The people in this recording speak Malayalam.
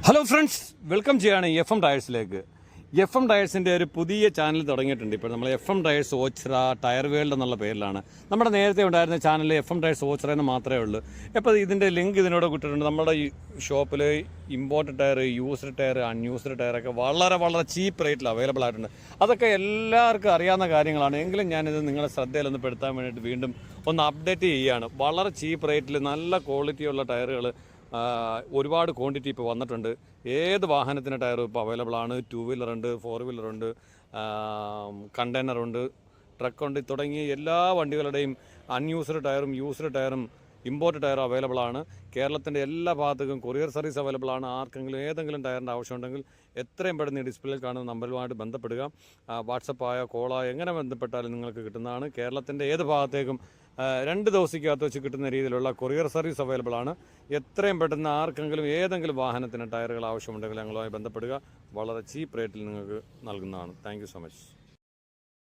ഹലോ ഫ്രണ്ട്സ്, വെൽക്കം ചെയ്യാണ് FM ടയേഴ്സിലേക്ക്. FM ടയേഴ്സിൻ്റെ ഒരു പുതിയ ചാനൽ തുടങ്ങിയിട്ടുണ്ട്. ഇപ്പോൾ നമ്മൾ FM tyres Ochira tyre world എന്നുള്ള പേരിലാണ്. നമ്മുടെ നേരത്തെ ഉണ്ടായിരുന്ന ചാനൽ FM ടയേഴ്സ് ഓച്ചിറ എന്ന് മാത്രമേ ഉള്ളൂ. ഇപ്പോൾ ഇതിൻ്റെ ലിങ്ക് ഇതിനോട് കിട്ടിയിട്ടുണ്ട്. നമ്മുടെ ഈ ഷോപ്പിൽ imported tyre, used tyre, unused ടയറൊക്കെ വളരെ ചീപ്പ് റേറ്റിൽ അവൈലബിൾ ആയിട്ടുണ്ട്. അതൊക്കെ എല്ലാവർക്കും അറിയാവുന്ന കാര്യങ്ങളാണ്. എങ്കിലും ഞാനിത് നിങ്ങളെ ശ്രദ്ധയിലൊന്ന് പെടുത്താൻ വേണ്ടിയിട്ട് വീണ്ടും ഒന്ന് അപ്ഡേറ്റ് ചെയ്യുകയാണ്. വളരെ ചീപ്പ് റേറ്റിൽ നല്ല ക്വാളിറ്റിയുള്ള ടയറുകൾ ഒരുപാട് ക്വാണ്ടിറ്റി ഇപ്പോൾ വന്നിട്ടുണ്ട്. ഏത് വാഹനത്തിൻ്റെ ടയറും ഇപ്പോൾ അവൈലബിൾ ആണ്. 2 വീലറുണ്ട്, 4 വീലറുണ്ട്, കണ്ടെയ്നറുണ്ട്, ട്രക്കുണ്ട്, തുടങ്ങി എല്ലാ വണ്ടികളുടെയും അൺയൂസ്ഡ് ടയറും യൂസ്ഡ് ടയറും ഇമ്പോർട്ട് ടയർ അവൈലബിൾ ആണ്. കേരളത്തിൻ്റെ എല്ലാ ഭാഗത്തേക്കും കൊറിയർ സർവീസ് അവൈലബിൾ ആണ്. ആർക്കെങ്കിലും ഏതെങ്കിലും ടയറിൻ്റെ ആവശ്യമുണ്ടെങ്കിൽ എത്രയും പെട്ടെന്ന് ഈ ഡിസ്പ്ലേയിൽ കാണുന്ന നമ്പറുമായിട്ട് ബന്ധപ്പെടുക. വാട്സപ്പായോ കോളായോ എങ്ങനെ ബന്ധപ്പെട്ടാലും നിങ്ങൾക്ക് കിട്ടുന്നതാണ്. കേരളത്തിൻ്റെ ഏത് ഭാഗത്തേക്കും 2 ദിവസത്തേക്കകത്ത് വെച്ച് കിട്ടുന്ന രീതിയിലുള്ള കൊറിയർ സർവീസ് അവൈലബിൾ ആണ്. എത്രയും പെട്ടെന്ന് ആർക്കെങ്കിലും ഏതെങ്കിലും വാഹനത്തിന് ടയറുകൾ ആവശ്യമുണ്ടെങ്കിൽ ഞങ്ങളുമായി ബന്ധപ്പെടുക. വളരെ ചീപ്പ് റേറ്റിൽ നിങ്ങൾക്ക് നൽകുന്നതാണ്. Thank you so much.